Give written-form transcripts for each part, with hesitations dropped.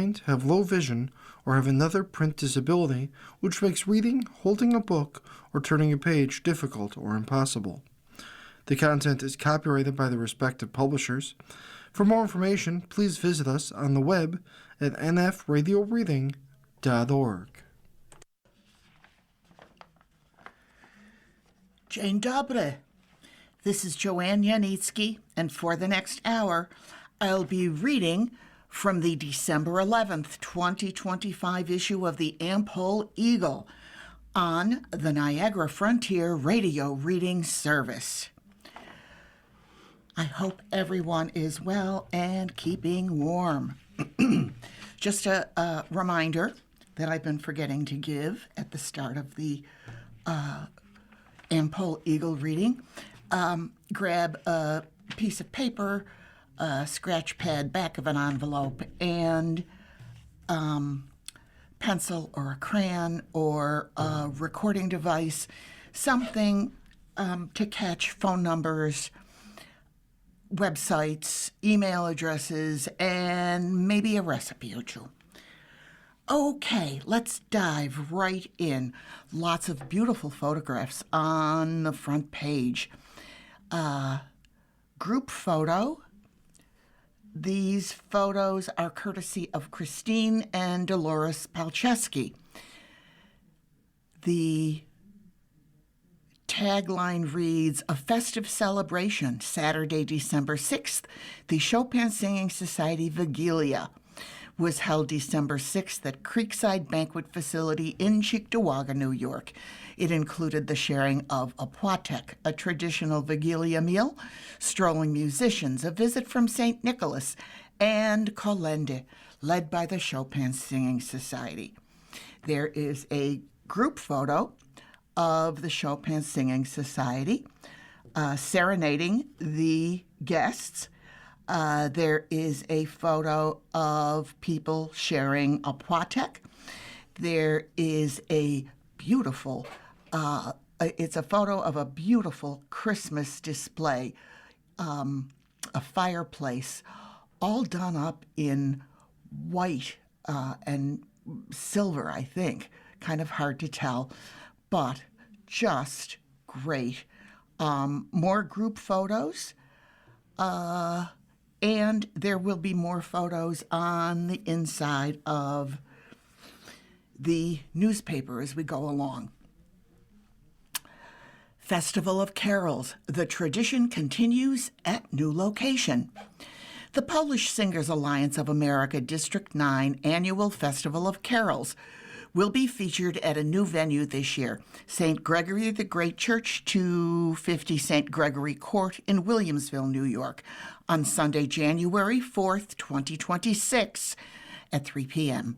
blind, have low vision, or have another print disability which makes reading, holding a book, or turning a page difficult or impossible. The content is copyrighted by the respective publishers. For more information, please visit us on the web at nfradioreading.org. Dzień dobry. This is Joanne Yanitsky, and for the next hour, I'll be reading from the December 11th, 2025 issue of the Am-Pol Eagle on the Niagara Frontier Radio Reading Service. I hope everyone is well and keeping warm. Just a reminder that I've been forgetting to give at the start of the Am-Pol Eagle reading. Grab a piece of paper, a scratch pad, back of an envelope, and pencil or a crayon or a recording device, something to catch phone numbers, websites, email addresses, and maybe a recipe or two. Okay, let's dive right in. Lots of beautiful photographs on the front page. Group photo. These photos are courtesy of Christine and Dolores Palczewski. The tagline reads, "A festive celebration, Saturday, December 6th. The Chopin Singing Society Vigilia was held December 6th at Creekside Banquet Facility in Cheektowaga, New York. It included the sharing of a płatek, a traditional Vigilia meal, strolling musicians, a visit from St. Nicholas, and kolende, led by the Chopin Singing Society." There is a group photo of the Chopin Singing Society serenading the guests. There is a photo of people sharing a płatek. There is a beautiful, it's a photo of a beautiful Christmas display, a fireplace, all done up in white and silver, I think. Kind of hard to tell, but just great. More group photos. And there will be more photos on the inside of the newspaper as we go along. Festival of Carols. The tradition continues at new location. The Polish Singers Alliance of America District 9 Annual Festival of Carols will be featured at a new venue this year, St. Gregory the Great Church, 250 St. Gregory Court in Williamsville, New York, on Sunday, January 4th, 2026 at 3 p.m.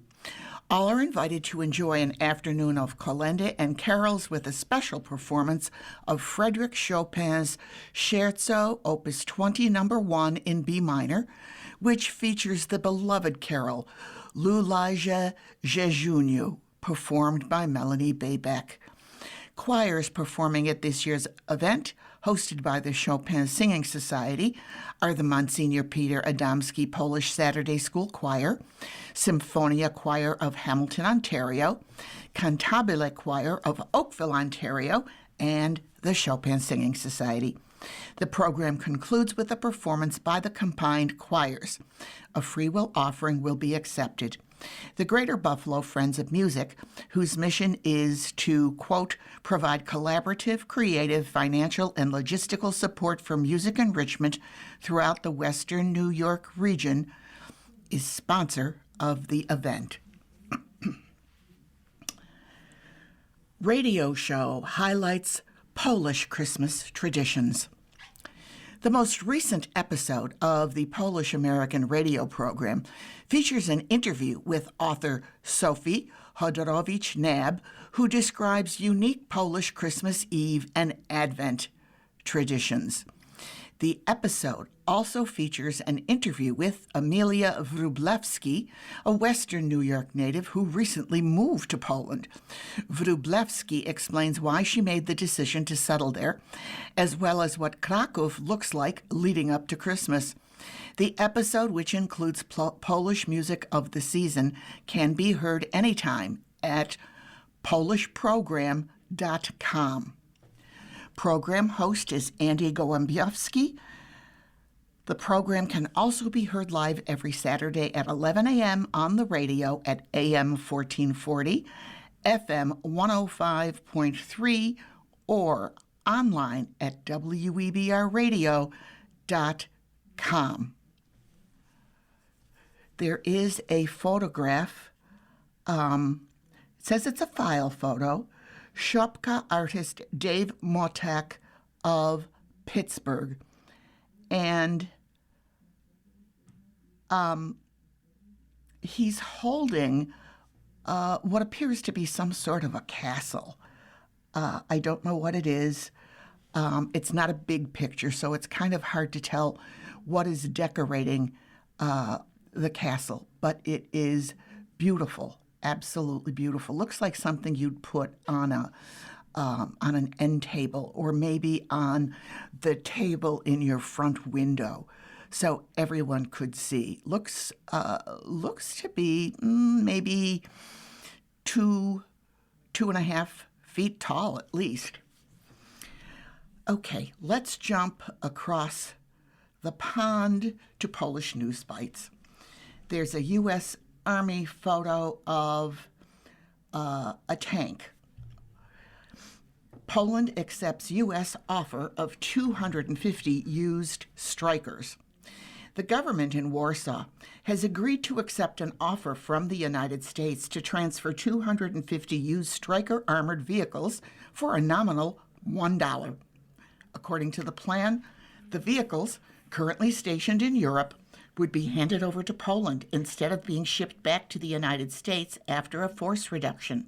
All are invited to enjoy an afternoon of kolende and carols with a special performance of Frédéric Chopin's Scherzo, Opus 20, No. 1 in B minor, which features the beloved carol, Lulaja Jejuniu, performed by Melanie Baybeck. Choirs performing at this year's event, hosted by the Chopin Singing Society, are the Monsignor Peter Adamski Polish Saturday School Choir, Symphonia Choir of Hamilton, Ontario, Cantabile Choir of Oakville, Ontario, and the Chopin Singing Society. The program concludes with a performance by the combined choirs. A free will offering will be accepted. The Greater Buffalo Friends of Music, whose mission is to, quote, provide collaborative, creative, financial, and logistical support for music enrichment throughout the Western New York region, is sponsor of the event. Radio show highlights Polish Christmas traditions. The most recent episode of the Polish-American radio program features an interview with author Sophie Hodorowicz-Nab, who describes unique Polish Christmas Eve and Advent traditions. The episode also features an interview with Amelia Wróblewski, a Western New York native who recently moved to Poland. Wróblewski explains why she made the decision to settle there, as well as what Kraków looks like leading up to Christmas. The episode, which includes Polish music of the season, can be heard anytime at polishprogram.com. Program host is Andy Gołębiowski. The program can also be heard live every Saturday at 11 a.m. on the radio at AM 1440, FM 105.3, or online at webrradio.com. There is a photograph. It says it's a file photo. Szopka artist Dave Motek of Pittsburgh. And he's holding what appears to be some sort of a castle. I don't know what it is. It's not a big picture, so it's kind of hard to tell what is decorating the castle, but it is beautiful, absolutely beautiful. Looks like something you'd put on an end table, or maybe on the table in your front window, so everyone could see. Looks to be maybe 2.5 feet tall at least. Okay, let's jump across the pond to Polish news bites. There's a U.S. Army photo of a tank. Poland accepts U.S. offer of 250 used Strykers. The government in Warsaw has agreed to accept an offer from the United States to transfer 250 used Stryker armored vehicles for a nominal $1. According to the plan, the vehicles, currently stationed in Europe, would be handed over to Poland instead of being shipped back to the United States after a force reduction.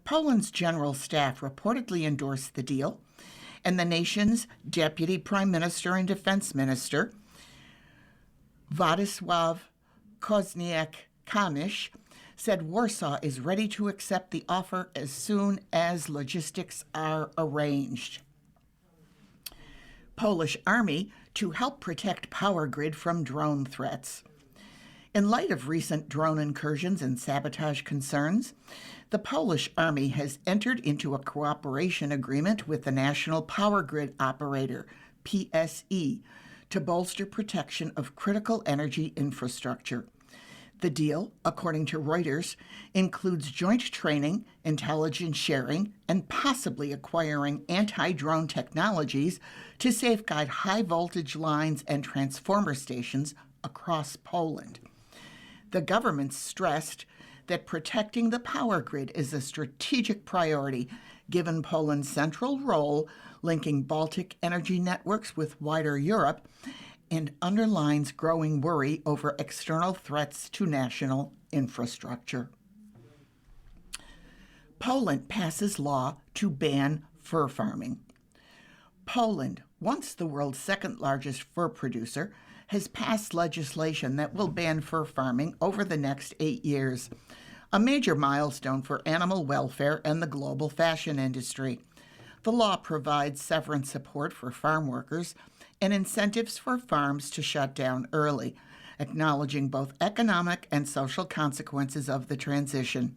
Poland's general staff reportedly endorsed the deal, and the nation's deputy prime minister and defense minister, Władysław Koźniak-Kamysz, said Warsaw is ready to accept the offer as soon as logistics are arranged. Polish Army to help protect power grid from drone threats. In light of recent drone incursions and sabotage concerns, the Polish Army has entered into a cooperation agreement with the National Power Grid Operator, PSE, to bolster protection of critical energy infrastructure. The deal, according to Reuters, includes joint training, intelligence sharing, and possibly acquiring anti-drone technologies to safeguard high-voltage lines and transformer stations across Poland. The government stressed that protecting the power grid is a strategic priority given Poland's central role linking Baltic energy networks with wider Europe, and underlines growing worry over external threats to national infrastructure. Poland passes law to ban fur farming. Poland, once the world's second largest fur producer, has passed legislation that will ban fur farming over the next 8 years, a major milestone for animal welfare and the global fashion industry. The law provides severance support for farm workers and incentives for farms to shut down early, acknowledging both economic and social consequences of the transition.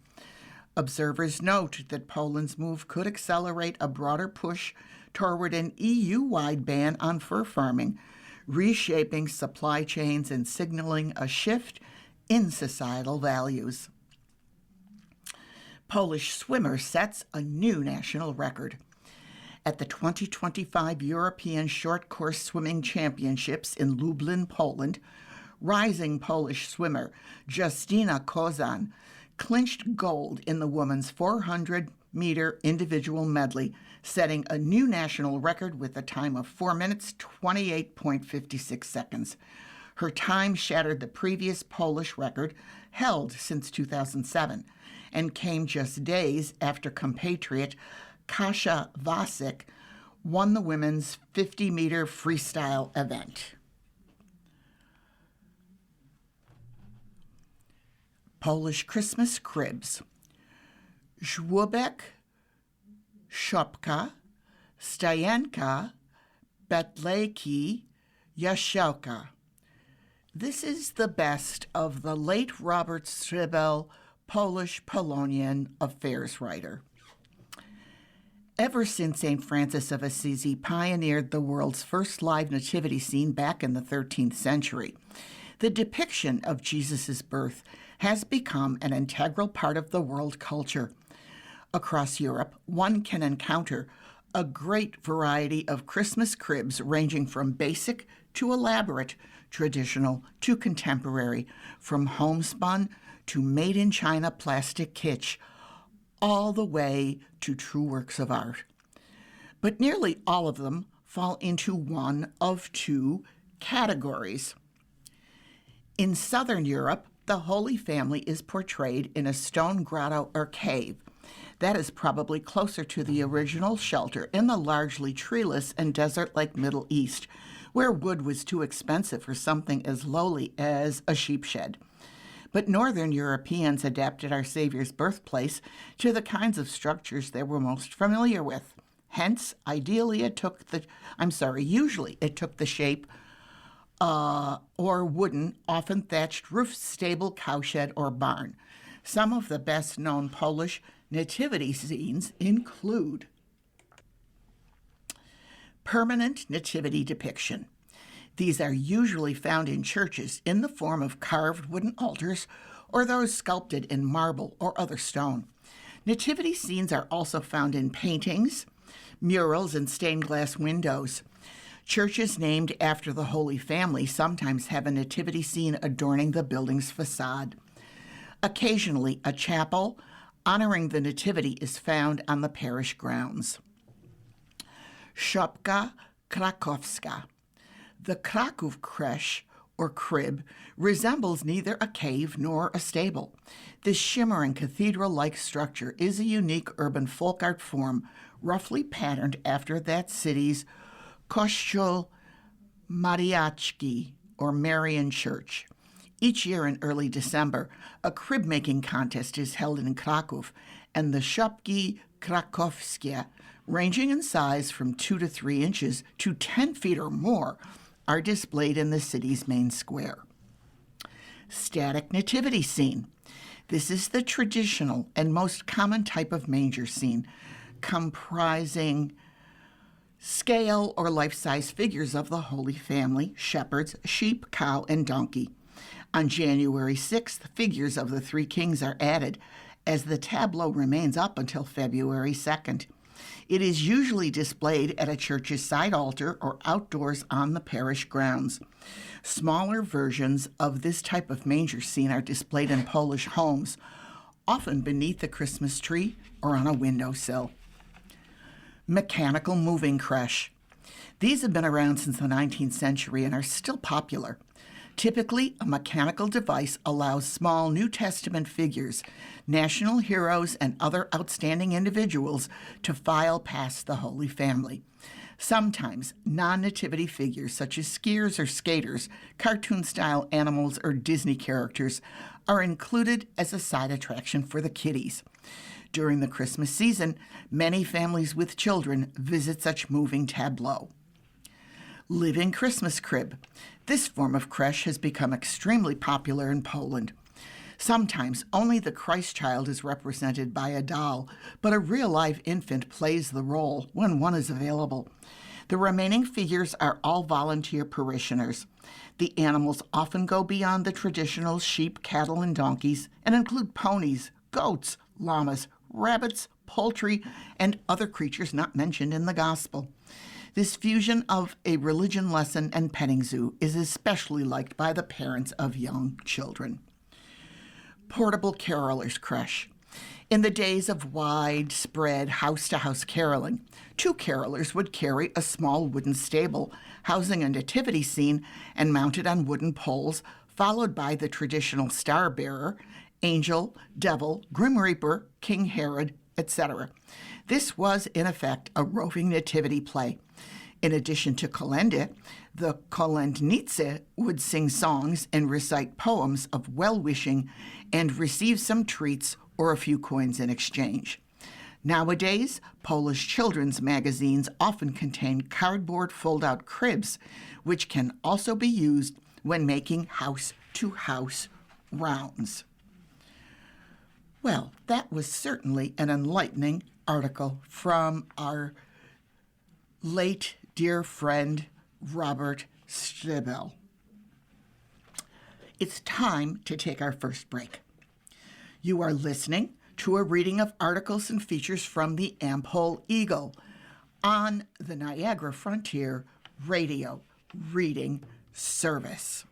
Observers note that Poland's move could accelerate a broader push toward an EU-wide ban on fur farming, reshaping supply chains and signaling a shift in societal values. Polish swimmer sets a new national record. At the 2025 European Short Course Swimming Championships in Lublin, Poland, rising Polish swimmer Justyna Kozan clinched gold in the women's 400-meter individual medley, setting a new national record with a time of 4 minutes, 28.56 seconds. Her time shattered the previous Polish record, held since 2007, and came just days after compatriot Kasia Wasik won the women's 50-meter freestyle event. Polish Christmas cribs. Żłobek, szopka, stajenka, betlejki, jasiołka. This is the best of the late Robert Stribel, Polish Polonian affairs writer. Ever since St. Francis of Assisi pioneered the world's first live nativity scene back in the 13th century, the depiction of Jesus' birth has become an integral part of the world culture. Across Europe, one can encounter a great variety of Christmas cribs ranging from basic to elaborate, traditional to contemporary, from homespun to made-in-China plastic kitsch, all the way to true works of art. But nearly all of them fall into one of two categories. In southern Europe, the Holy Family is portrayed in a stone grotto or cave. That is probably closer to the original shelter in the largely treeless and desert-like Middle East, where wood was too expensive for something as lowly as a sheep shed. But northern Europeans adapted our Savior's birthplace to the kinds of structures they were most familiar with. Hence, usually it took the shape or wooden, often thatched roof, stable, cowshed, or barn. Some of the best-known Polish nativity scenes include permanent nativity depiction. These are usually found in churches in the form of carved wooden altars or those sculpted in marble or other stone. Nativity scenes are also found in paintings, murals, and stained glass windows. Churches named after the Holy Family sometimes have a nativity scene adorning the building's facade. Occasionally, a chapel honoring the Nativity is found on the parish grounds. Szopka krakowska. The Kraków creche, or crib, resembles neither a cave nor a stable. This shimmering cathedral-like structure is a unique urban folk art form, roughly patterned after that city's Kościół Mariacki, or Marian Church. Each year in early December, a crib-making contest is held in Kraków, and the Szopki krakowskie, ranging in size from 2 to 3 inches to 10 feet or more, are displayed in the city's main square. Static nativity scene. This is the traditional and most common type of manger scene, comprising scale or life-size figures of the Holy Family, shepherds, sheep, cow, and donkey. On January 6th, figures of the three kings are added, as the tableau remains up until February 2nd. It is usually displayed at a church's side altar or outdoors on the parish grounds. Smaller versions of this type of manger scene are displayed in Polish homes, often beneath the Christmas tree or on a windowsill. Mechanical moving creche. These have been around since the 19th century and are still popular. Typically, a mechanical device allows small New Testament figures, national heroes, and other outstanding individuals to file past the Holy Family. Sometimes, non-nativity figures such as skiers or skaters, cartoon-style animals, or Disney characters are included as a side attraction for the kiddies. During the Christmas season, many families with children visit such moving tableaux. Living Christmas crib. This form of creche has become extremely popular in Poland. Sometimes only the Christ child is represented by a doll, but a real live infant plays the role when one is available. The remaining figures are all volunteer parishioners. The animals often go beyond the traditional sheep, cattle, and donkeys and include ponies, goats, llamas, rabbits, poultry, and other creatures not mentioned in the Gospel. This fusion of a religion lesson and petting zoo is especially liked by the parents of young children. Portable carolers creche. In the days of widespread house-to-house caroling, 2 carolers would carry a small wooden stable housing a nativity scene and mounted on wooden poles, followed by the traditional star-bearer, angel, devil, grim reaper, King Herod, etc. This was, in effect, a roving nativity play. In addition to kolędy, the kolędnicy would sing songs and recite poems of well-wishing and receive some treats or a few coins in exchange. Nowadays, Polish children's magazines often contain cardboard fold-out cribs, which can also be used when making house-to-house rounds. Well, that was certainly an enlightening article from our late dear friend, Robert Stibel. It's time to take our first break. You are listening to a reading of articles and features from the Am-Pol Eagle on the Niagara Frontier Radio Reading Service.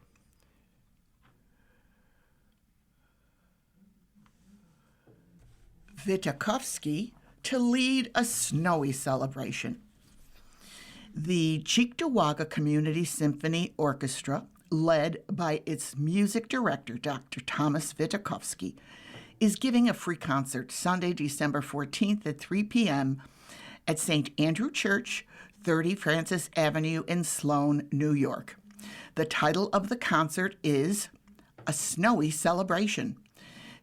Wittkowski to lead a snowy celebration. The Cheektowaga Community Symphony Orchestra, led by its music director, Dr. Thomas Wittkowski, is giving a free concert Sunday, December 14th at 3 p.m. at St. Andrew Church, 30 Francis Avenue in Sloan, New York. The title of the concert is A Snowy Celebration,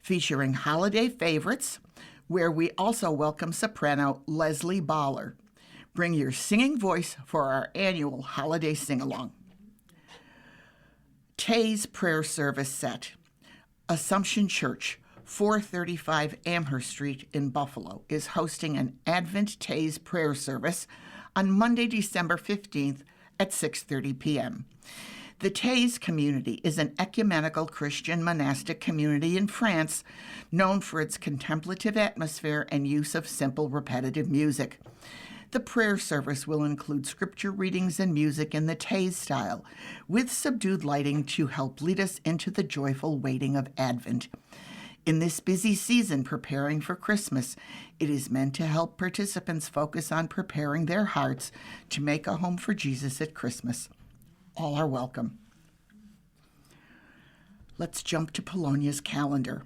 featuring holiday favorites, where we also welcome soprano Leslie Baller. Bring your singing voice for our annual holiday sing-along. Tay's Prayer Service Set. Assumption Church, 435 Amherst Street in Buffalo, is hosting an Advent Tay's Prayer Service on Monday, December 15th at 6:30 p.m. The Tay's community is an ecumenical Christian monastic community in France known for its contemplative atmosphere and use of simple, repetitive music. The prayer service will include scripture readings and music in the Tay's style, with subdued lighting to help lead us into the joyful waiting of Advent. In this busy season preparing for Christmas, it is meant to help participants focus on preparing their hearts to make a home for Jesus at Christmas. All are welcome. Let's jump to Polonia's calendar.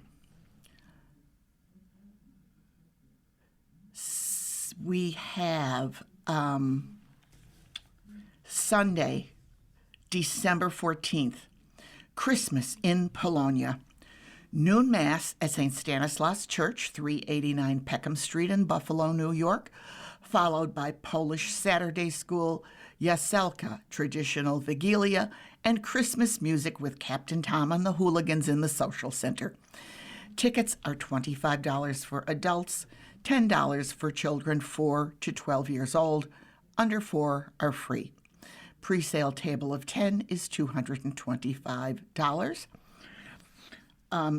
We have Sunday, December 14th, Christmas in Polonia. Noon Mass at St. Stanislaus Church, 389 Peckham Street in Buffalo, New York, followed by Polish Saturday School, Jaselka, traditional Vigilia, and Christmas music with Captain Tom and the Hooligans in the Social Center. Tickets are $25 for adults, $10 for children 4 to 12 years old. Under 4 are free. Pre-sale table of 10 is $225.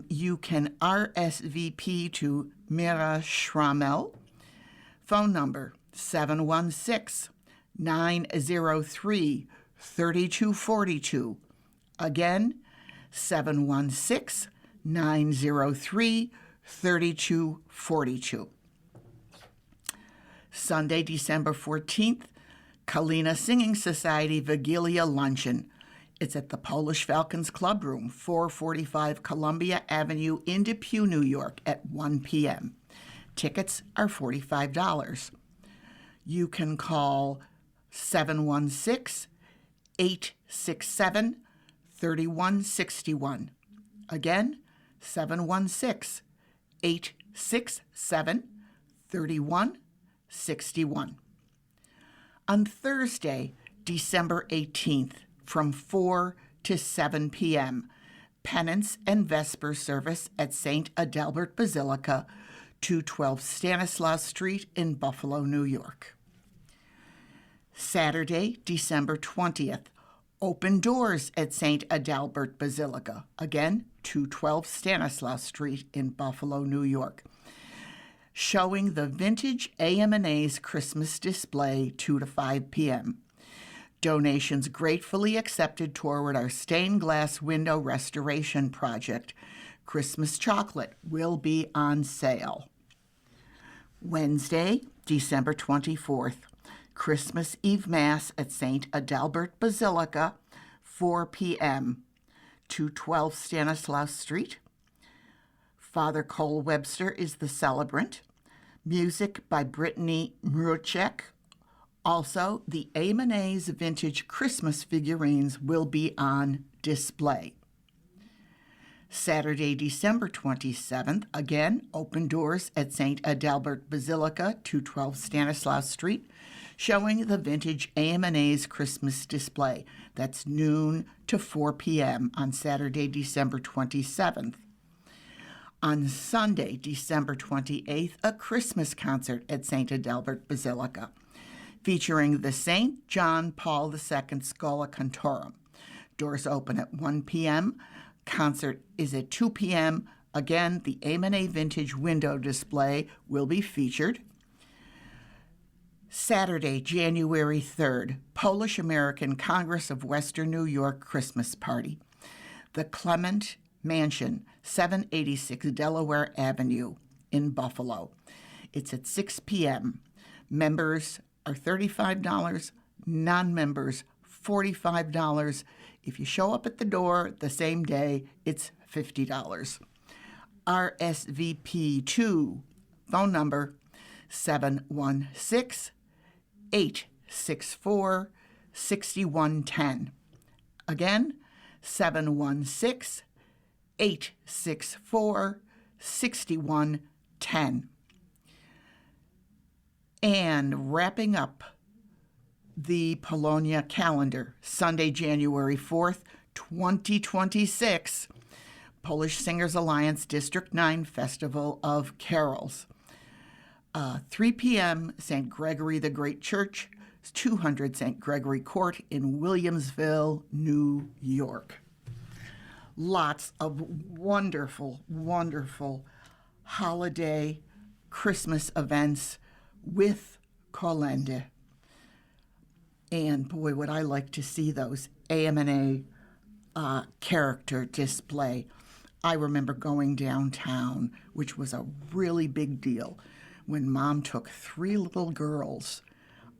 You can RSVP to Mira Schrammel. Phone number 716-903-3242. Again, 716-903-3242. Sunday, December 14th, Kalina Singing Society Vigilia Luncheon. It's at the Polish Falcons Club Room, 445 Columbia Avenue in Depew, New York at 1 p.m. Tickets are $45. You can call 716-867-3161. Again, 716-867-3161. On Thursday, December 18th, from 4 to 7 p.m., Penance and Vesper service at St. Adalbert Basilica, 212 Stanislaus Street in Buffalo, New York. Saturday, December 20th, open doors at St. Adalbert Basilica, again, 212 Stanislaus Street in Buffalo, New York. Showing the vintage AM&A's Christmas display 2 to 5 p.m. Donations gratefully accepted toward our stained glass window restoration project. Christmas chocolate will be on sale. Wednesday, December 24th, Christmas Eve Mass at St. Adalbert Basilica, 4 p.m., 212 Stanislaus Street. Father Cole Webster is the celebrant. Music by Brittany Mruchek. Also, the AM&A's vintage Christmas figurines will be on display. Saturday, December 27th, again, open doors at St. Adalbert Basilica, 212 Stanislaus Street. showing the vintage AMA's Christmas display. That's noon to 4 p.m. on Saturday, December 27th. On Sunday, December 28th, a Christmas concert at St. Adalbert Basilica, featuring the St. John Paul II Schola Cantorum. Doors open at 1 p.m. Concert is at 2 p.m. Again, the A&A Vintage window display will be featured. Saturday, January 3rd, Polish-American Congress of Western New York Christmas Party. The Clement Mansion, 786 Delaware Avenue in Buffalo. It's at 6 p.m. Members are $35, non-members $45. If you show up at the door the same day, it's $50. RSVP2 phone number 716-864-6110. Again, 716-864-6110. And wrapping up the Polonia calendar, Sunday, January 4th, 2026, Polish Singers Alliance District 9 Festival of Carols. 3 p.m., St. Gregory the Great Church, 200 St. Gregory Court in Williamsville, New York. Lots of wonderful, wonderful holiday Christmas events with Kolende. And boy, would I like to see those AMA character display. I remember going downtown, which was a really big deal, when Mom took 3 little girls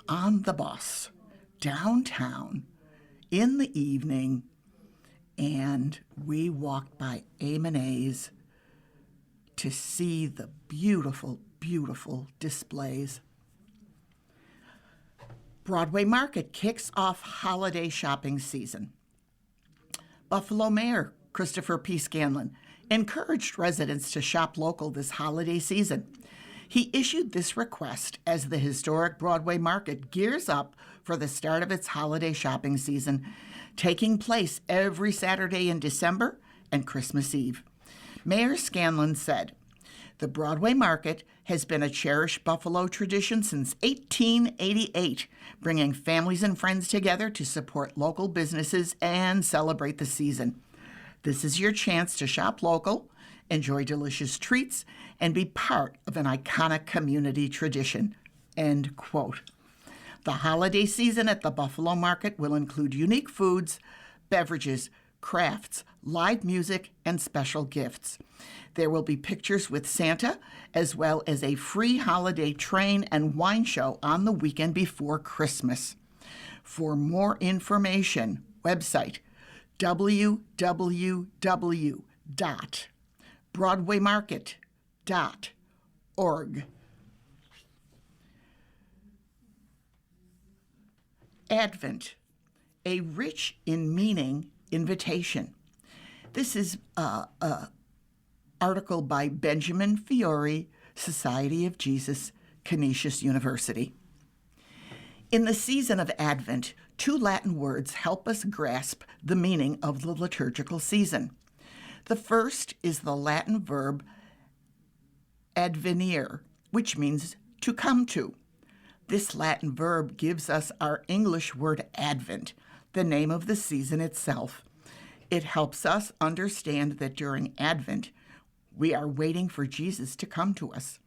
on the bus downtown in the evening, and we walked by AMA's to see the beautiful, beautiful displays. Broadway Market kicks off holiday shopping season. Buffalo Mayor Christopher P. Scanlon encouraged residents to shop local this holiday season. He issued this request as the historic Broadway Market gears up for the start of its holiday shopping season, taking place every Saturday in December and Christmas Eve. Mayor Scanlon said, "The Broadway Market has been a cherished Buffalo tradition since 1888, bringing families and friends together to support local businesses and celebrate the season. This is your chance to shop local, enjoy delicious treats, and be part of an iconic community tradition." End quote. The holiday season at the Buffalo Market will include unique foods, beverages, crafts, live music, and special gifts. There will be pictures with Santa, as well as a free holiday train and wine show on the weekend before Christmas. For more information, website www.broadwaymarket.org. Advent, a rich in meaning invitation. This is an article by Benjamin Fiore, Society of Jesus, Canisius University. In the season of Advent, 2 Latin words help us grasp the meaning of the liturgical season. The first is the Latin verb advenire, which means to come to. This Latin verb gives us our English word Advent, the name of the season itself. It helps us understand that during Advent, we are waiting for Jesus to come to us.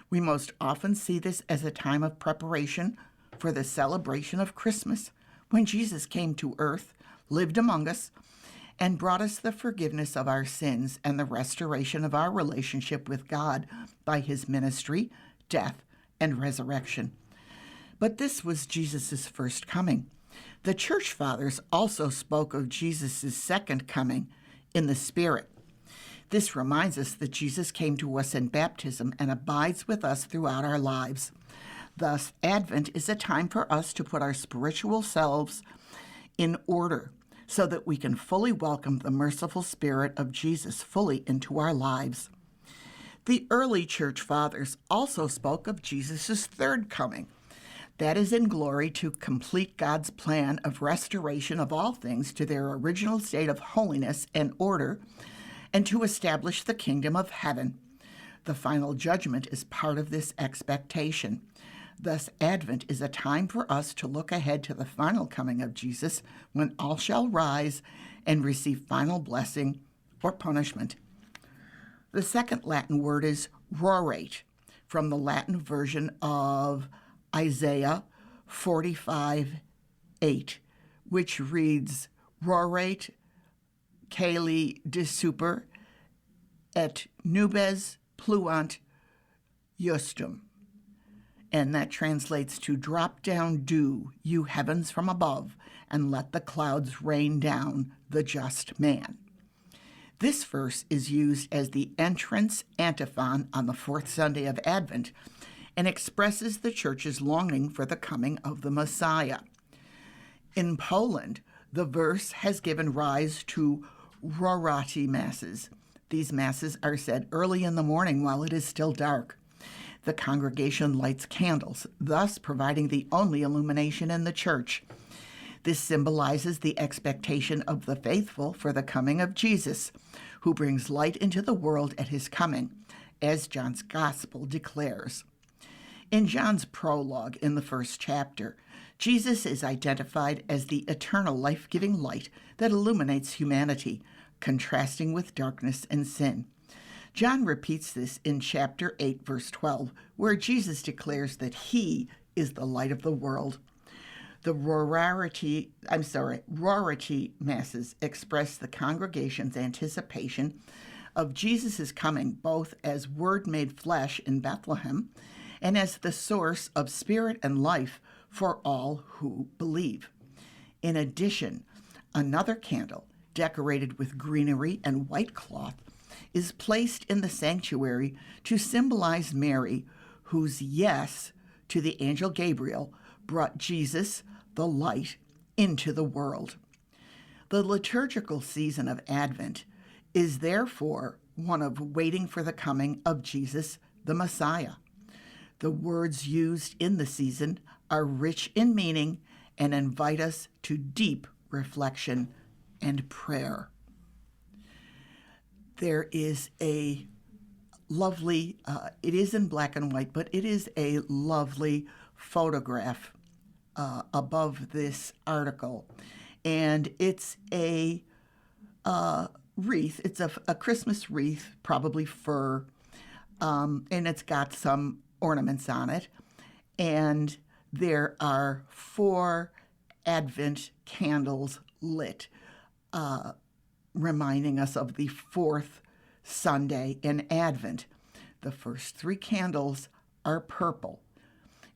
We most often see this as a time of preparation for the celebration of Christmas, when Jesus came to earth, lived among us, and brought us the forgiveness of our sins and the restoration of our relationship with God by his ministry, death, and resurrection. But this was Jesus' first coming. The Church Fathers also spoke of Jesus' second coming in the Spirit. This reminds us that Jesus came to us in baptism and abides with us throughout our lives. Thus, Advent is a time for us to put our spiritual selves in order so that we can fully welcome the merciful Spirit of Jesus fully into our lives. The early Church Fathers also spoke of Jesus' third coming. That is in glory to complete God's plan of restoration of all things to their original state of holiness and order, and to establish the kingdom of heaven. The final judgment is part of this expectation. Thus, Advent is a time for us to look ahead to the final coming of Jesus, when all shall rise and receive final blessing or punishment. The second Latin word is rorate, from the Latin version of Isaiah 45:8, which reads, Rorate caeli de super et nubes pluant justum. And that translates to, drop down dew, you heavens from above, and let the clouds rain down the just man. This verse is used as the entrance antiphon on the fourth Sunday of Advent and expresses the church's longing for the coming of the Messiah. In Poland, the verse has given rise to rorati masses. These masses are said early in the morning while it is still dark. The congregation lights candles, thus providing the only illumination in the church. This symbolizes the expectation of the faithful for the coming of Jesus, who brings light into the world at his coming, as John's Gospel declares. In John's prologue in the first chapter, Jesus is identified as the eternal life-giving light that illuminates humanity, contrasting with darkness and sin. John repeats this in chapter 8, verse 12, where Jesus declares that he is the light of the world. The rorati masses express the congregation's anticipation of Jesus' coming, both as Word made flesh in Bethlehem and as the source of spirit and life for all who believe. In addition, another candle, decorated with greenery and white cloth, is placed in the sanctuary to symbolize Mary, whose yes to the angel Gabriel brought Jesus, the light, into the world. The liturgical season of Advent is therefore one of waiting for the coming of Jesus, the Messiah. The words used in the season are rich in meaning and invite us to deep reflection and prayer. There is a lovely, it is in black and white, but it is a lovely photograph above this article. And it's a wreath. It's a Christmas wreath, probably fir, and it's got some ornaments on it. And there are 4 Advent candles lit, reminding us of the 4th Sunday in Advent. The first 3 candles are purple,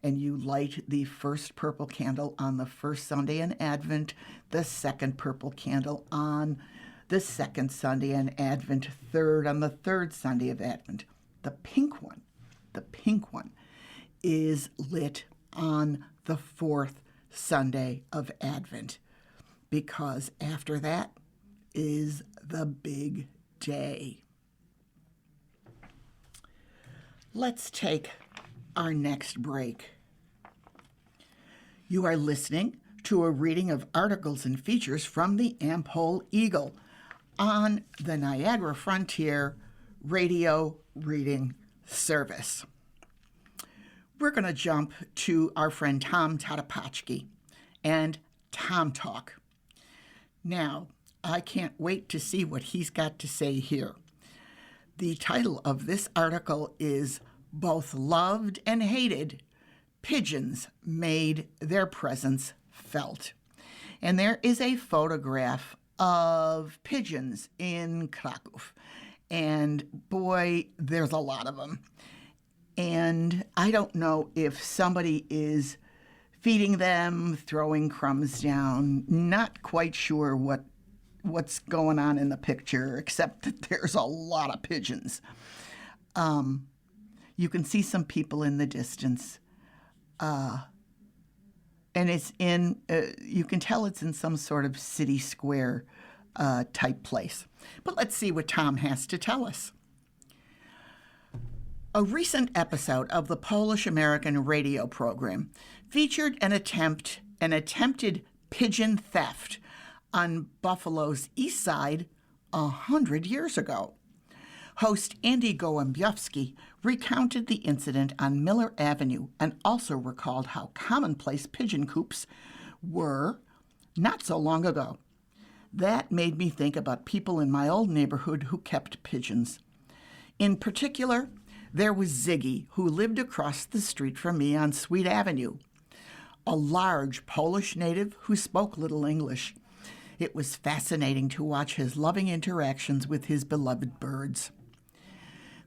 and you light the first purple candle on the first Sunday in Advent, the second purple candle on the second Sunday in Advent, third on the third Sunday of Advent. The pink one is lit on the 4th Sunday of Advent, because after that is the big day. Let's take our next break. You are listening to a reading of articles and features from the Am-Pol Eagle on the Niagara Frontier Radio Reading Service. We're going to jump to our friend Tom Tadapachki and Tom Talk. Now, I can't wait to see what he's got to say here. The title of this article is Both Loved and Hated, Pigeons Made Their Presence Felt. And there is a photograph of pigeons in Krakow. And boy, there's a lot of them. And I don't know if somebody is feeding them, throwing crumbs down. Not quite sure what's going on in the picture, except that there's a lot of pigeons. You can see some people in the distance. And it's in, you can tell it's in some sort of city square type place. But let's see what Tom has to tell us. A recent episode of the Polish-American radio program featured an attempted pigeon theft on Buffalo's east side 100 years ago. Host Andy Gołębiowski recounted the incident on Miller Avenue and also recalled how commonplace pigeon coops were not so long ago. That made me think about people in my old neighborhood who kept pigeons. In particular, there was Ziggy, who lived across the street from me on Sweet Avenue, a large Polish native who spoke little English. It was fascinating to watch his loving interactions with his beloved birds.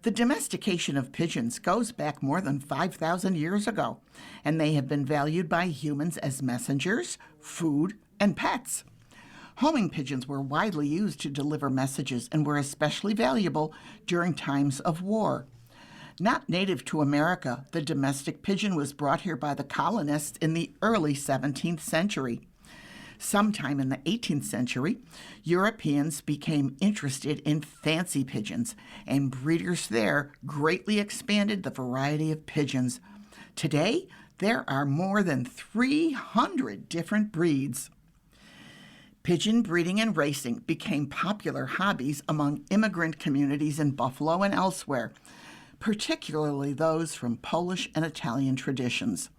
The domestication of pigeons goes back more than 5,000 years ago, and they have been valued by humans as messengers, food, and pets. Homing pigeons were widely used to deliver messages and were especially valuable during times of war. Not native to America, the domestic pigeon was brought here by the colonists in the early 17th century. Sometime in the 18th century, Europeans became interested in fancy pigeons, and breeders there greatly expanded the variety of pigeons. Today, there are more than 300 different breeds. Pigeon breeding and racing became popular hobbies among immigrant communities in Buffalo and elsewhere, particularly those from Polish and Italian traditions.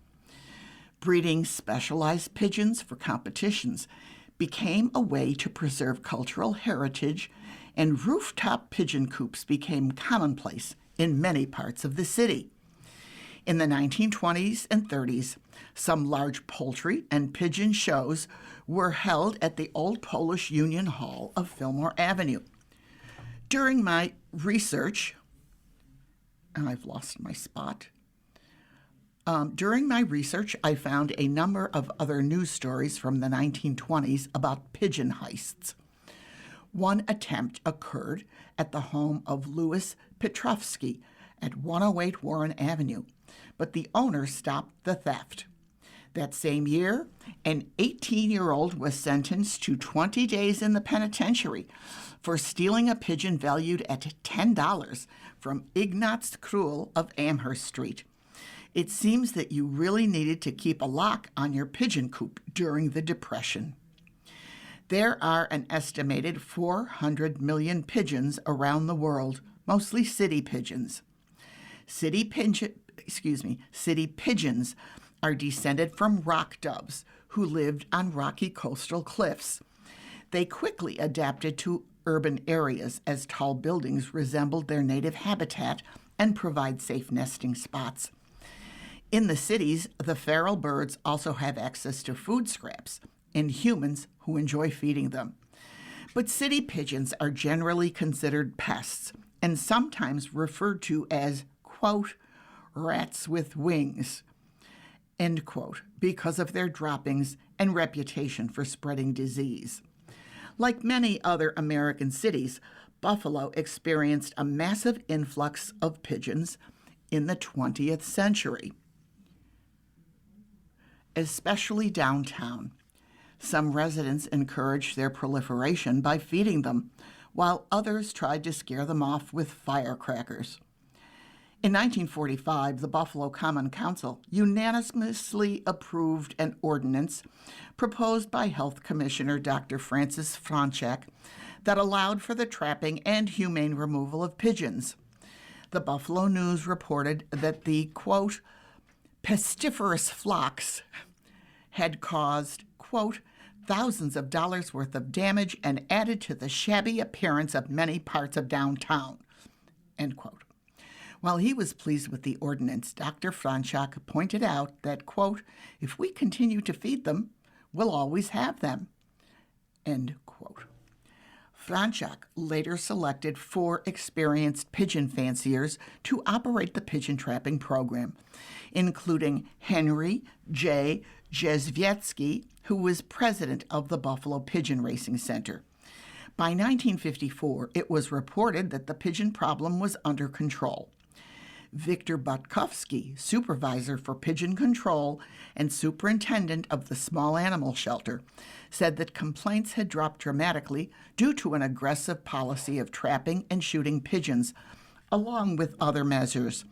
Breeding specialized pigeons for competitions became a way to preserve cultural heritage, and rooftop pigeon coops became commonplace in many parts of the city. In the 1920s and 30s, some large poultry and pigeon shows were held at the Old Polish Union Hall of Fillmore Avenue. During my research, and I've lost my spot. During my research, I found a number of other news stories from the 1920s about pigeon heists. One attempt occurred at the home of Louis Petrovsky at 108 Warren Avenue, but the owner stopped the theft. That same year, an 18-year-old was sentenced to 20 days in the penitentiary for stealing a pigeon valued at $10 from Ignaz Krull of Amherst Street. It seems that you really needed to keep a lock on your pigeon coop during the Depression. There are an estimated 400 million pigeons around the world, mostly city pigeons. City pigeons are descended from rock doves who lived on rocky coastal cliffs. They quickly adapted to urban areas as tall buildings resembled their native habitat and provide safe nesting spots. In the cities, the feral birds also have access to food scraps and humans who enjoy feeding them. But city pigeons are generally considered pests and sometimes referred to as, quote, rats with wings, end quote, because of their droppings and reputation for spreading disease. Like many other American cities, Buffalo experienced a massive influx of pigeons in the 20th century, especially downtown. Some residents encouraged their proliferation by feeding them, while others tried to scare them off with firecrackers. In 1945, the Buffalo Common Council unanimously approved an ordinance proposed by Health Commissioner Dr. Francis Franchak that allowed for the trapping and humane removal of pigeons. The Buffalo News reported that the, quote, pestiferous flocks had caused, quote, thousands of dollars worth of damage and added to the shabby appearance of many parts of downtown, end quote. While he was pleased with the ordinance, Dr. Franchak pointed out that, quote, if we continue to feed them, we'll always have them, end quote. Franchak later selected 4 experienced pigeon fanciers to operate the pigeon trapping program, including Henry J. Jezwiecki, who was president of the Buffalo Pigeon Racing Center. By 1954, it was reported that the pigeon problem was under control. Victor Butkowski, supervisor for pigeon control and superintendent of the small animal shelter, said that complaints had dropped dramatically due to an aggressive policy of trapping and shooting pigeons, along with other measures.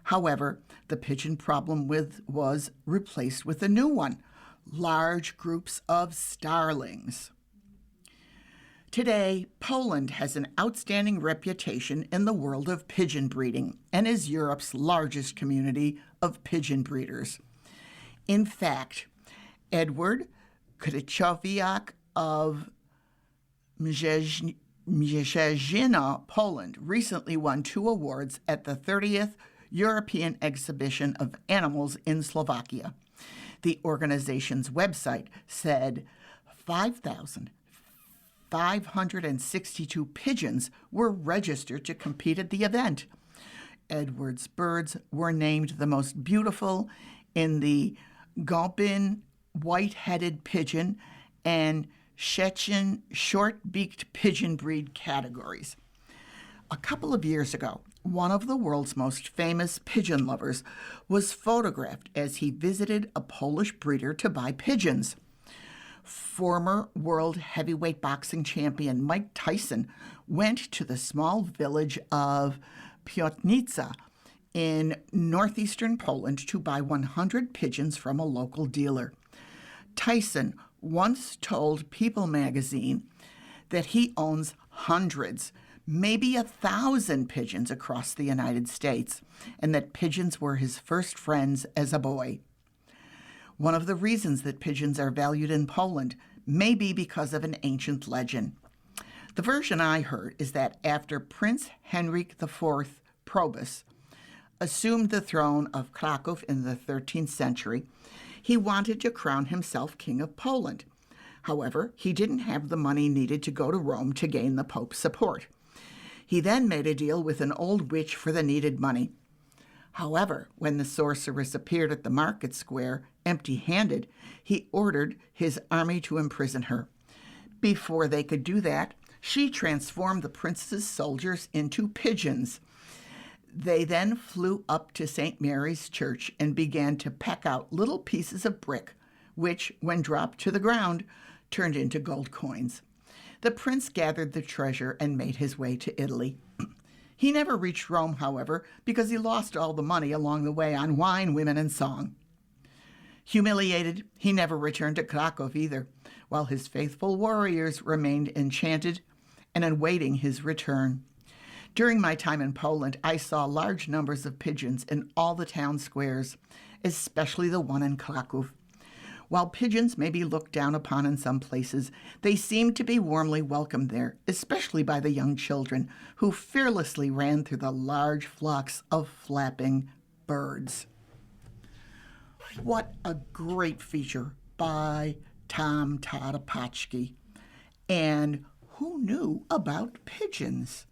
However, the pigeon problem was replaced with a new one: large groups of starlings. Today, Poland has an outstanding reputation in the world of pigeon breeding and is Europe's largest community of pigeon breeders. In fact, Edward Krychowiak of Mierzejna, Poland, recently won 2 awards at the 30th European Exhibition of Animals in Slovakia. The organization's website said 5,562 pigeons were registered to compete at the event. Edward's birds were named the most beautiful in the Gauben white-headed pigeon and Szczecin short-beaked pigeon breed categories. A couple of years ago, one of the world's most famous pigeon lovers was photographed as he visited a Polish breeder to buy pigeons. Former world heavyweight boxing champion Mike Tyson went to the small village of Piotnica in northeastern Poland to buy 100 pigeons from a local dealer. Tyson once told People magazine that he owns hundreds, maybe 1,000 pigeons across the United States, and that pigeons were his first friends as a boy. One of the reasons that pigeons are valued in Poland may be because of an ancient legend. The version I heard is that after Prince Henryk IV Probus assumed the throne of Kraków in the 13th century, he wanted to crown himself King of Poland. However, he didn't have the money needed to go to Rome to gain the Pope's support. He then made a deal with an old witch for the needed money. However, when the sorceress appeared at the market square empty-handed, he ordered his army to imprison her. Before they could do that, she transformed the prince's soldiers into pigeons. They then flew up to St. Mary's Church and began to peck out little pieces of brick, which, when dropped to the ground, turned into gold coins. The prince gathered the treasure and made his way to Italy. He never reached Rome, however, because he lost all the money along the way on wine, women, and song. Humiliated, he never returned to Kraków either, while his faithful warriors remained enchanted and awaiting his return. During my time in Poland, I saw large numbers of pigeons in all the town squares, especially the one in Kraków. While pigeons may be looked down upon in some places, they seem to be warmly welcomed there, especially by the young children who fearlessly ran through the large flocks of flapping birds. What a great feature by Tom Tarapaczki. And who knew about pigeons?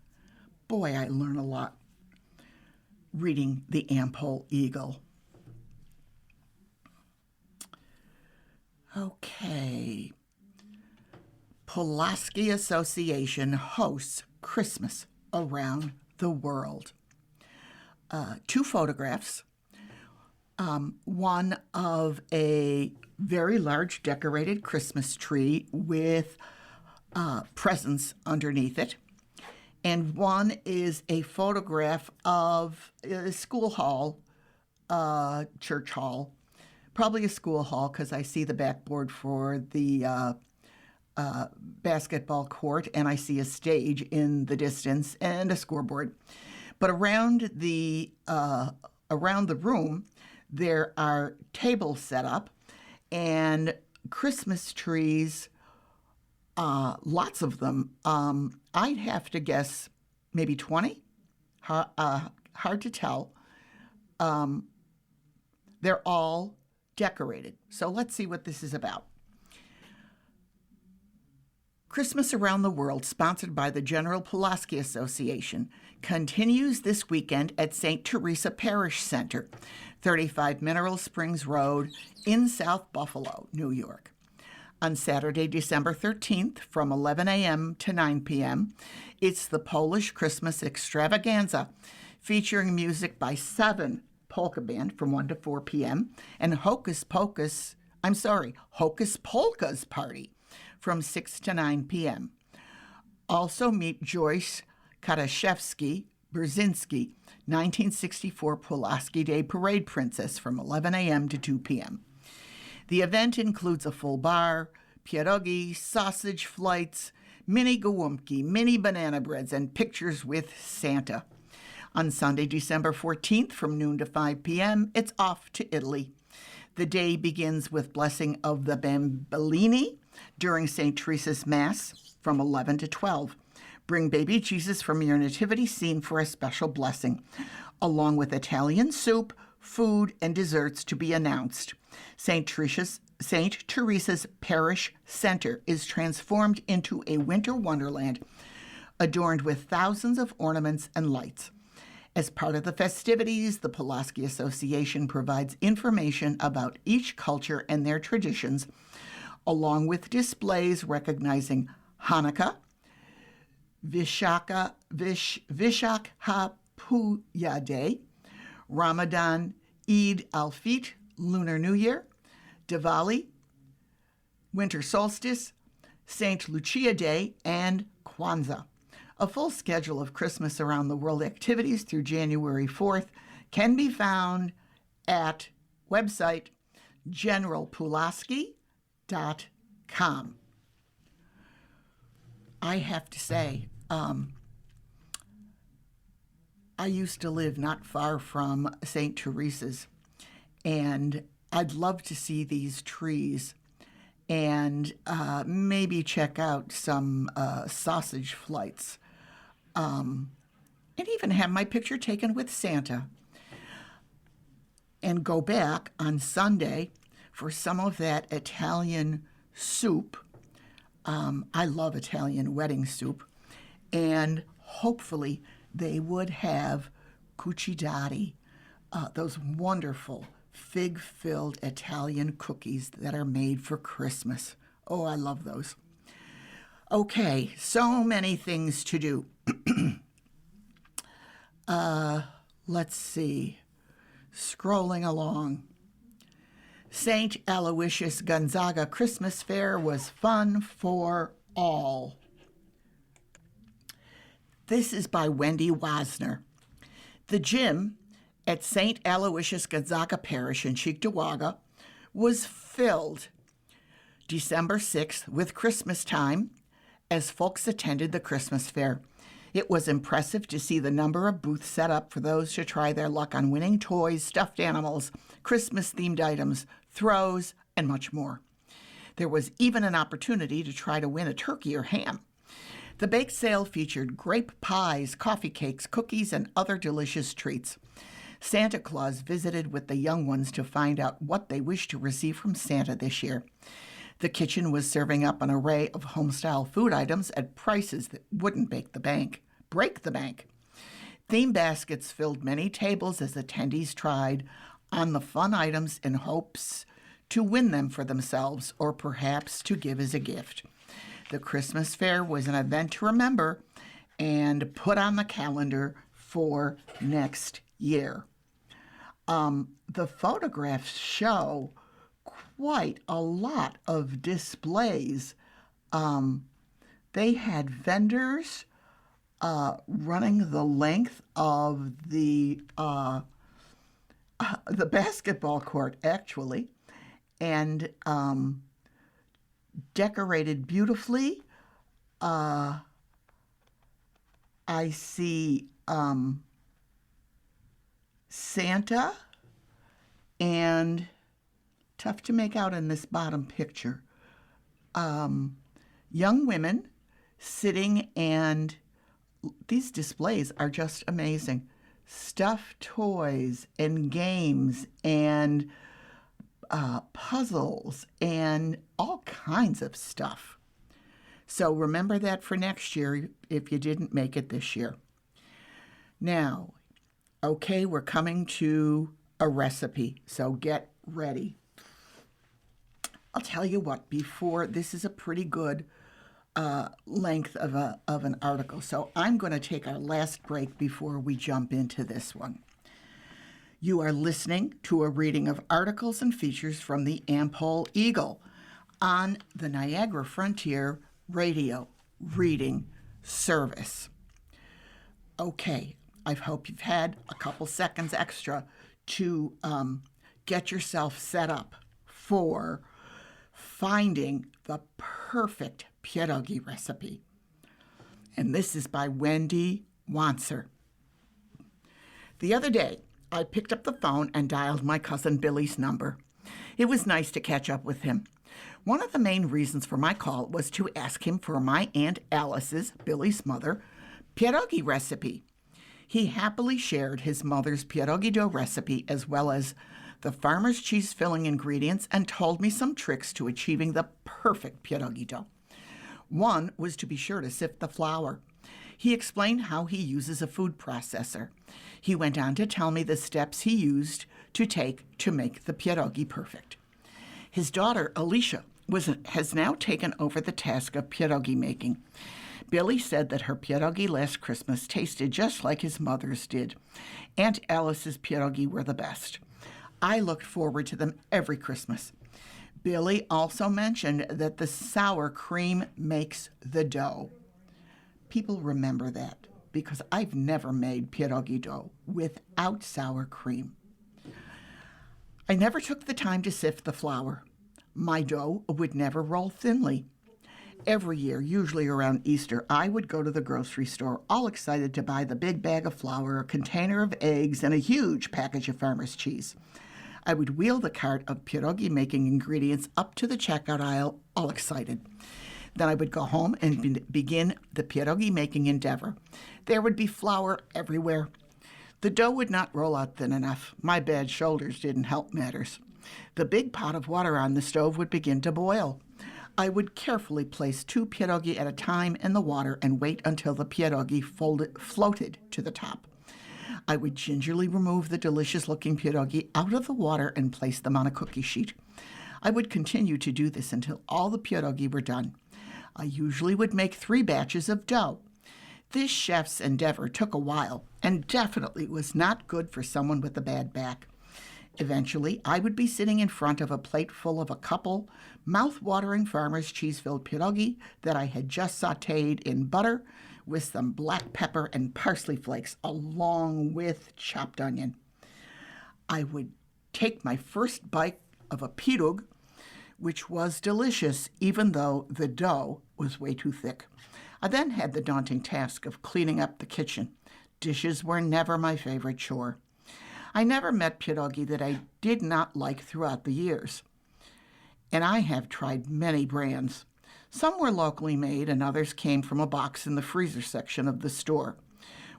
Boy, I learn a lot reading the Am-Pol Eagle. Okay. Pulaski Association hosts Christmas around the world. 2 photographs. One of a very large decorated Christmas tree with presents underneath it. And one is a photograph of a school hall, church hall, probably a school hall because I see the backboard for the basketball court, and I see a stage in the distance and a scoreboard. But around the room, there are tables set up and Christmas trees, lots of them. I'd have to guess maybe 20. Hard to tell. They're all decorated. So let's see what this is about. Christmas Around the World, sponsored by the General Pulaski Association, continues this weekend at St. Teresa Parish Center, 35 Mineral Springs Road in South Buffalo, New York. On Saturday, December 13th, from 11 a.m. to 9 p.m., it's the Polish Christmas Extravaganza, featuring music by 7 polka band from 1 to 4 p.m., and Hocus Polka's Party from 6 to 9 p.m. Also meet Joyce Karaszewski, Brzezinski, 1964 Pulaski Day Parade Princess from 11 a.m. to 2 p.m. The event includes a full bar, pierogi, sausage flights, mini gołąbki, mini banana breads, and pictures with Santa. On Sunday, December 14th, from noon to 5 p.m., it's off to Italy. The day begins with blessing of the Bambini during St. Teresa's Mass from 11 to 12. Bring baby Jesus from your nativity scene for a special blessing, along with Italian soup, food, and desserts to be announced. St. Teresa's Parish Center is transformed into a winter wonderland, adorned with thousands of ornaments and lights. As part of the festivities, the Pulaski Association provides information about each culture and their traditions, along with displays recognizing Hanukkah, Vishakha Puja Day, Ramadan, Eid al-Fitr, Lunar New Year, Diwali, Winter Solstice, St. Lucia Day, and Kwanzaa. A full schedule of Christmas around the world activities through January 4th can be found at website generalpulaski.com. I have to say, I used to live not far from St. Teresa's, and I'd love to see these trees and maybe check out some sausage flights, and even have my picture taken with Santa, and go back on Sunday for some of that Italian soup. I love Italian wedding soup, and hopefully they would have cuccidati, those wonderful fig-filled Italian cookies that are made for Christmas. Oh, I love those. Okay, so many things to do. Let's see. Scrolling along. St. Aloysius Gonzaga Christmas Fair was fun for all. This is by Wendy Wasner. The gym at St. Aloysius Gonzaga Parish in Cheektowaga was filled December 6th with Christmas time as folks attended the Christmas fair. It was impressive to see the number of booths set up for those to try their luck on winning toys, stuffed animals, Christmas-themed items, throws, and much more. There was even an opportunity to try to win a turkey or ham. The bake sale featured grape pies, coffee cakes, cookies, and other delicious treats. Santa Claus visited with the young ones to find out what they wished to receive from Santa this year. The kitchen was serving up an array of home-style food items at prices that wouldn't break the bank. Theme baskets filled many tables as attendees tried on the fun items in hopes to win them for themselves or perhaps to give as a gift. The Christmas fair was an event to remember and put on the calendar for next year. The photographs show quite a lot of displays. They had vendors running the length of the basketball court, actually, and decorated beautifully. I see Santa, and tough to make out in this bottom picture, young women sitting, and these displays are just amazing. Stuffed toys and games and puzzles and all kinds of stuff. So remember that for next year if you didn't make it this year. Now, okay, we're coming to a recipe, so get ready. I'll tell you what, before, this is a pretty good length of an article, so I'm going to take our last break before we jump into this one. You are listening to a reading of articles and features from the Am-Pol Eagle on the Niagara Frontier Radio Reading Service. Okay, I hope you've had a couple seconds extra to get yourself set up for finding the perfect pierogi recipe. And this is by Wendy Wanser. The other day, I picked up the phone and dialed my cousin Billy's number. It was nice to catch up with him. One of the main reasons for my call was to ask him for my Aunt Alice's, Billy's mother, pierogi recipe. He happily shared his mother's pierogi dough recipe as well as the farmer's cheese filling ingredients and told me some tricks to achieving the perfect pierogi dough. One was to be sure to sift the flour. He explained how he uses a food processor. He went on to tell me the steps he used to take to make the pierogi perfect. His daughter, Alicia, has now taken over the task of pierogi making. Billy said that her pierogi last Christmas tasted just like his mother's did. Aunt Alice's pierogi were the best. I looked forward to them every Christmas. Billy also mentioned that the sour cream makes the dough. People remember that because I've never made pierogi dough without sour cream. I never took the time to sift the flour. My dough would never roll thinly. Every year, usually around Easter, I would go to the grocery store all excited to buy the big bag of flour, a container of eggs, and a huge package of farmer's cheese. I would wheel the cart of pierogi making ingredients up to the checkout aisle, all excited. Then I would go home and begin the pierogi making endeavor. There would be flour everywhere. The dough would not roll out thin enough. My bad shoulders didn't help matters. The big pot of water on the stove would begin to boil. I would carefully place 2 pierogi at a time in the water and wait until the pierogi floated to the top. I would gingerly remove the delicious-looking pierogi out of the water and place them on a cookie sheet. I would continue to do this until all the pierogi were done. I usually would make 3 batches of dough. This chef's endeavor took a while and definitely was not good for someone with a bad back. Eventually, I would be sitting in front of a plate full of a couple mouth-watering farmer's cheese-filled pierogi that I had just sautéed in butter with some black pepper and parsley flakes along with chopped onion. I would take my first bite of a pirog, which was delicious even though the dough was way too thick. I then had the daunting task of cleaning up the kitchen. Dishes were never my favorite chore. I never met pierogi that I did not like throughout the years. And I have tried many brands. Some were locally made and others came from a box in the freezer section of the store.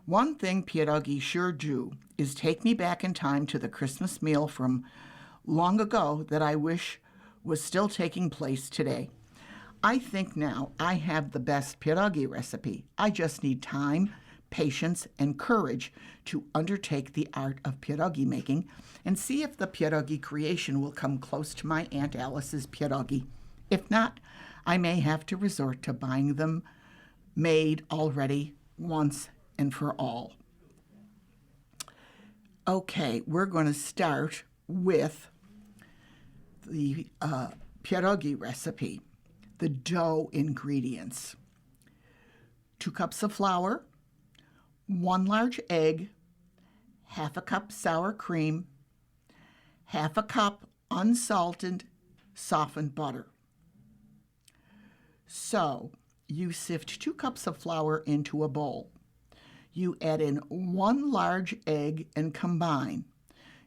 One thing pierogi sure do is take me back in time to the Christmas meal from long ago that I wish was still taking place today. I think now I have the best pierogi recipe. I just need time, patience, and courage to undertake the art of pierogi making and see if the pierogi creation will come close to my Aunt Alice's pierogi. If not, I may have to resort to buying them made already once and for all. Okay, we're going to start with the pierogi recipe, the dough ingredients. 2 cups of flour, 1 large egg, half a cup sour cream, half a cup unsalted softened butter. So you sift 2 cups of flour into a bowl. You add in 1 large egg and combine.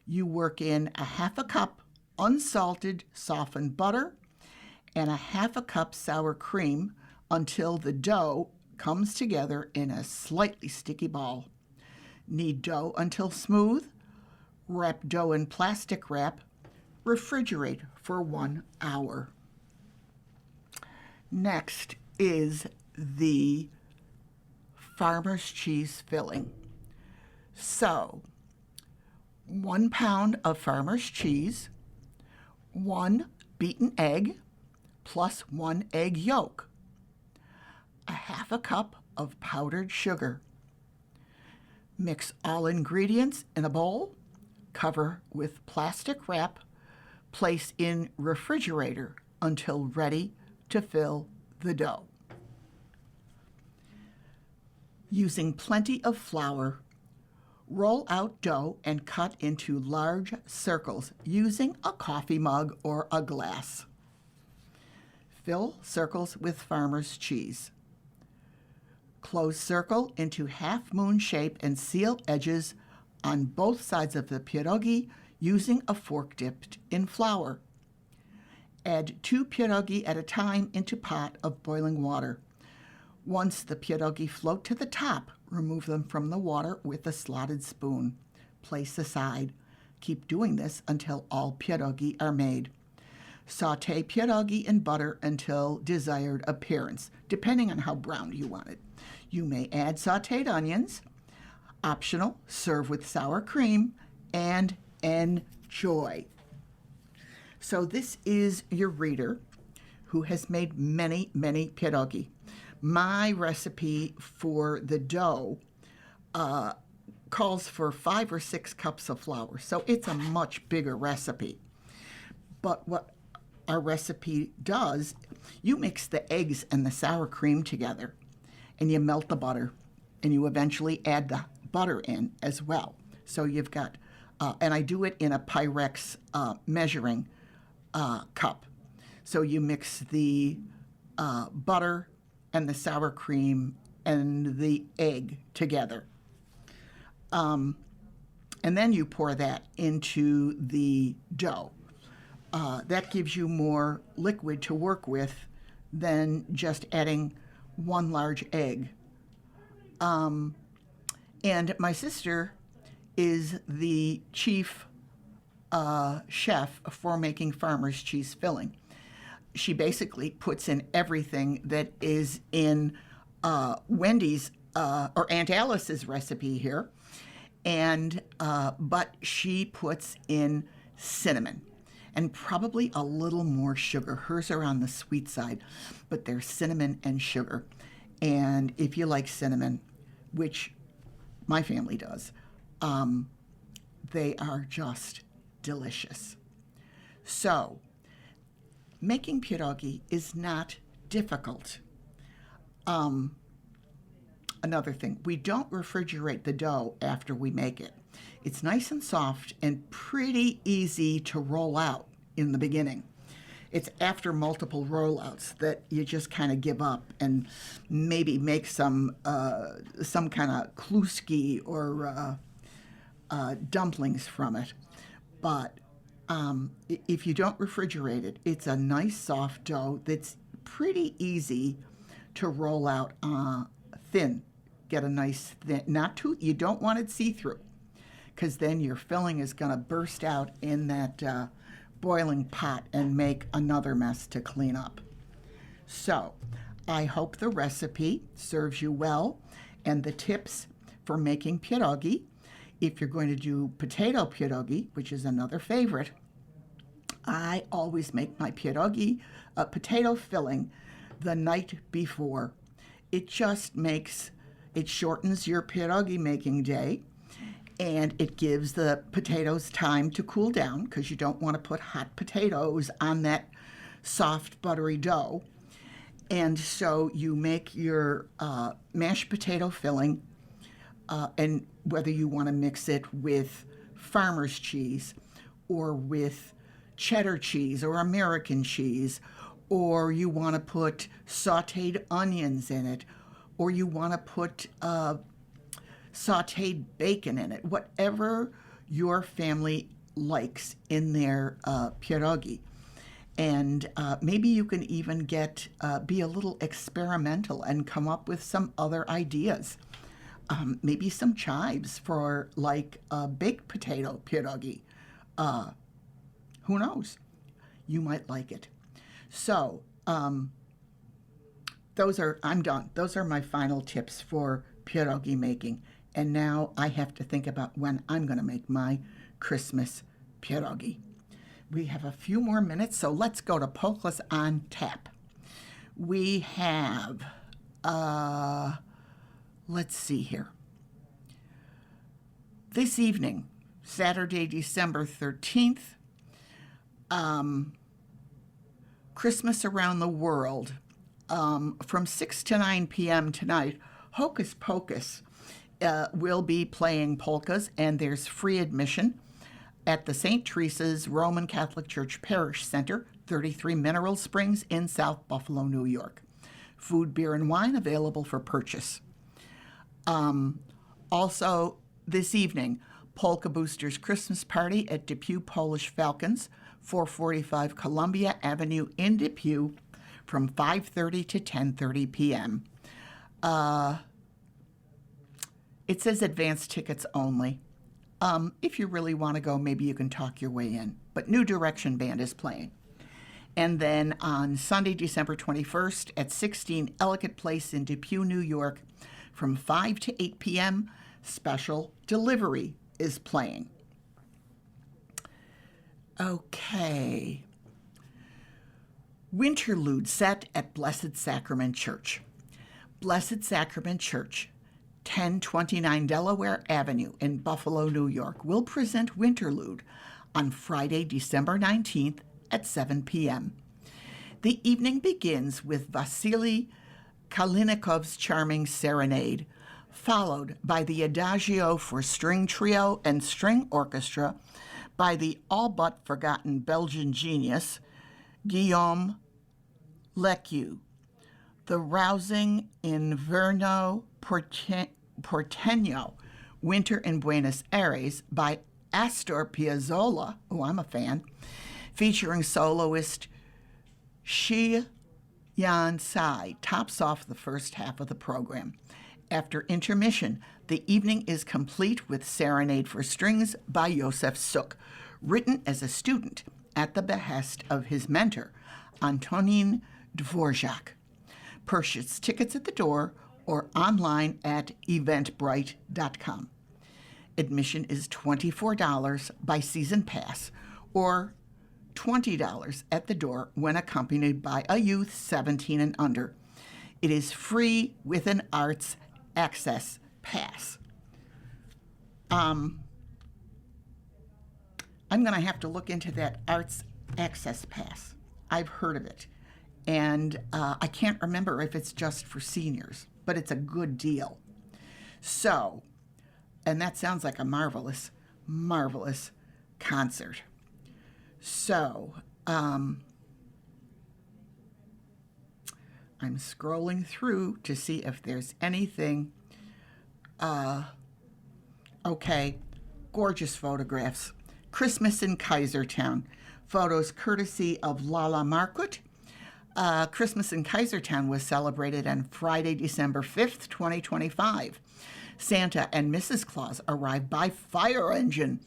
You work in a half a cup unsalted softened butter and a half a cup sour cream until the dough comes together in a slightly sticky ball. Knead dough until smooth. Wrap dough in plastic wrap. Refrigerate for 1 hour. Next is the farmer's cheese filling. So, 1 pound of farmer's cheese, 1 beaten egg, plus 1 egg yolk, a half a cup of powdered sugar. Mix all ingredients in a bowl, cover with plastic wrap, place in refrigerator until ready to fill the dough. Using plenty of flour, Roll out dough and cut into large circles using a coffee mug or a glass. Fill circles with farmer's cheese. Close circle into half-moon shape and seal edges on both sides of the pierogi using a fork dipped in flour. Add 2 pierogi at a time into pot of boiling water. Once the pierogi float to the top, remove them from the water with a slotted spoon. Place aside. Keep doing this until all pierogi are made. Sauté pierogi in butter until desired appearance, depending on how brown you want it. You may add sautéed onions. Optional, serve with sour cream, and enjoy. So this is your reader who has made many, many pierogi. My recipe for the dough calls for 5 or 6 cups of flour, so it's a much bigger recipe. But what our recipe does, you mix the eggs and the sour cream together, and you melt the butter, and you eventually add the butter in as well. So you've got, and I do it in a Pyrex measuring cup. So you mix the butter and the sour cream and the egg together. And then you pour that into the dough. That gives you more liquid to work with than just adding 1 large egg. And my sister is the chief chef for making farmer's cheese filling. She basically puts in everything that is in Wendy's or Aunt Alice's recipe here, and but she puts in cinnamon and probably a little more sugar. Hers are on the sweet side, but they're cinnamon and sugar. And if you like cinnamon, which my family does, they are just delicious. So, making pierogi is not difficult. Another thing, we don't refrigerate the dough after we make it. It's nice and soft and pretty easy to roll out in the beginning. It's after multiple rollouts that you just kind of give up and maybe make some kind of kluski or dumplings from it. But if you don't refrigerate it, it's a nice soft dough that's pretty easy to roll out thin. Get a nice thin, not too, you don't want it see-through, because then your filling is going to burst out in that boiling pot and make another mess to clean up. So I hope the recipe serves you well and the tips for making pierogi. If you're going to do potato pierogi, which is another favorite, I always make my pierogi potato filling the night before. It shortens your pierogi making day, and it gives the potatoes time to cool down because you don't want to put hot potatoes on that soft, buttery dough. And so you make your mashed potato filling, and whether you want to mix it with farmer's cheese or with cheddar cheese or American cheese, or you want to put sautéed onions in it, or you want to put sautéed bacon in it, whatever your family likes in their pierogi. And maybe you can even be a little experimental and come up with some other ideas. Maybe some chives for like a baked potato pierogi. Who knows? You might like it. So I'm done. Those are my final tips for pierogi making. And now I have to think about when I'm going to make my Christmas pierogi. We have a few more minutes, so let's go to Polkas on Tap. We have, let's see here. This evening, Saturday, December 13th, Christmas Around the World, from 6 to 9 p.m. tonight, Hocus Pocus will be playing polkas, and there's free admission at the St. Teresa's Roman Catholic Church Parish Center, 33 Mineral Springs in South Buffalo, New York. Food, beer, and wine available for purchase. Also, this evening, Polka Boosters Christmas Party at Depew Polish Falcons, 445 Columbia Avenue in Depew, from 5:30 to 10:30 p.m. It says advance tickets only. If you really want to go, maybe you can talk your way in. But New Direction Band is playing. And then on Sunday, December 21st at 16 Ellicott Place in Depew, New York, from 5 to 8 p.m., Special Delivery is playing. Okay. Winterlude set at Blessed Sacrament Church. Blessed Sacrament Church, 1029 Delaware Avenue in Buffalo, New York, will present Winterlude on Friday, December 19th at 7 p.m. The evening begins with Vasily Kalinikov's charming serenade, followed by the Adagio for string trio and string orchestra by the all-but-forgotten Belgian genius Guillaume Lecu, the rousing Inverno Porteño, Winter in Buenos Aires by Astor Piazzolla, who I'm a fan, featuring soloist Shi Yan Sai, tops off the first half of the program. After intermission, the evening is complete with Serenade for Strings by Josef Suk, written as a student at the behest of his mentor, Antonin Dvorak. Purchase tickets at the door or online at eventbrite.com. Admission is $24 by season pass or $20 at the door when accompanied by a youth 17 and under. It is free with an arts access pass. I'm going to have to look into that arts access pass. I've heard of it. And I can't remember if it's just for seniors, but it's a good deal. So, and that sounds like a marvelous, marvelous concert. So, I'm scrolling through to see if there's anything. Okay, gorgeous photographs. Christmas in Kaisertown. Photos courtesy of Lala Markut. Christmas in Kaisertown was celebrated on Friday, December 5th, 2025. Santa and Mrs. Claus arrived by fire engine.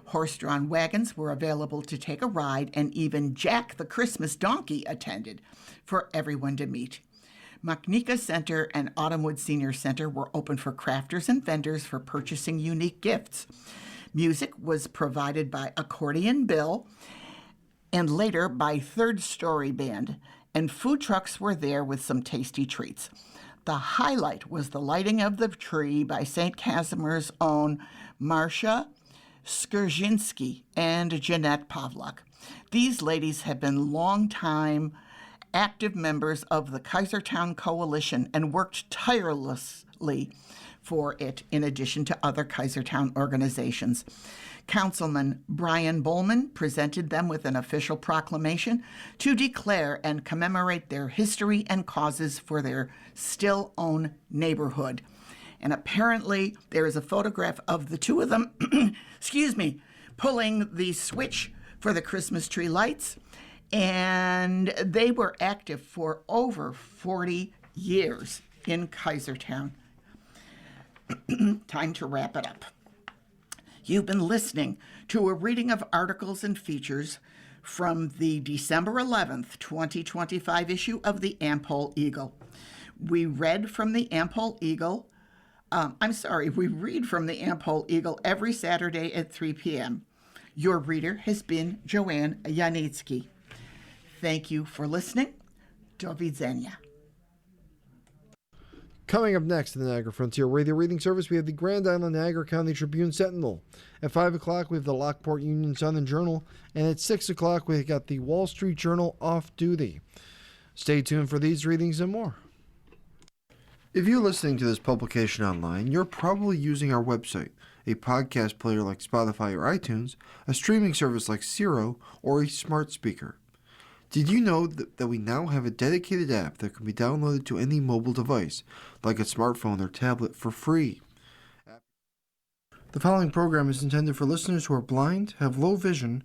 Horse-drawn wagons were available to take a ride, and even Jack the Christmas donkey attended for everyone to meet. Maknika Center and Autumnwood Senior Center were open for crafters and vendors for purchasing unique gifts. Music was provided by Accordion Bill and later by Third Story Band, and food trucks were there with some tasty treats. The highlight was the lighting of the tree by St. Casimir's own Marcia Skrzynski and Jeanette Pavlak. These ladies have been longtime active members of the Kaisertown Coalition and worked tirelessly for it in addition to other Kaisertown organizations. Councilman Brian Bowman presented them with an official proclamation to declare and commemorate their history and causes for their still-owned neighborhood. And apparently there is a photograph of the two of them, pulling the switch for the Christmas tree lights. And they were active for over 40 years in Kaisertown. Time to wrap it up. You've been listening to a reading of articles and features from the December 11th, 2025 issue of the Am-Pol Eagle. We read from the Am-Pol Eagle. We read from the Am-Pol Eagle every Saturday at 3 p.m. Your reader has been Joanne Yanitsky. Thank you for listening. Do widzenia. Coming up next in the Niagara Frontier Radio Reading Service, we have the Grand Island Niagara County Tribune Sentinel. At 5 o'clock, we have the Lockport Union Sun and Journal. And at 6 o'clock, we got the Wall Street Journal Off Duty. Stay tuned for these readings and more. If you're listening to this publication online, you're probably using our website, a podcast player like Spotify or iTunes, a streaming service like Zero, or a smart speaker. Did you know that we now have a dedicated app that can be downloaded to any mobile device, like a smartphone or tablet, for free? The following program is intended for listeners who are blind, have low vision,